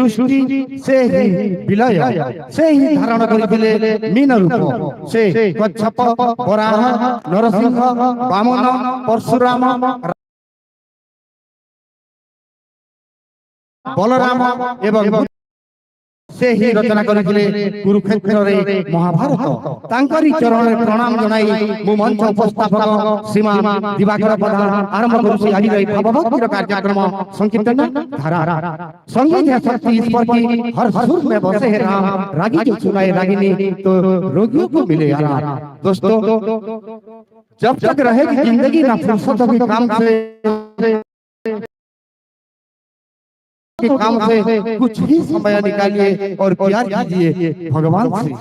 सृष्टि से ही विलय से ही धारण करथिले मीन रूप से कच्छप वराह नरसिंह वामन परशुराम बलराम एवं से ही रचना करथिले कुरुक्षेत्र रे महाभारत तांकरी चरण रे प्रणाम जणाई मु मंच उपस्थापक श्रीमान दिवाकर प्रधान आरंभ करूसी आज रे भावभक्तिर कार्यक्रम संकीर्तन धारा संगीत है शक्ति ईश्वर की हर सुर में बसे है राम रागी जो सुनाए रागिनी तो रोगियों को मिले आराम। दोस्तों जब तक रहेगी जिंदगी ना फुर्सत के काम से कुछ ही समय निकालिए और प्यार कीजिए भगवान से।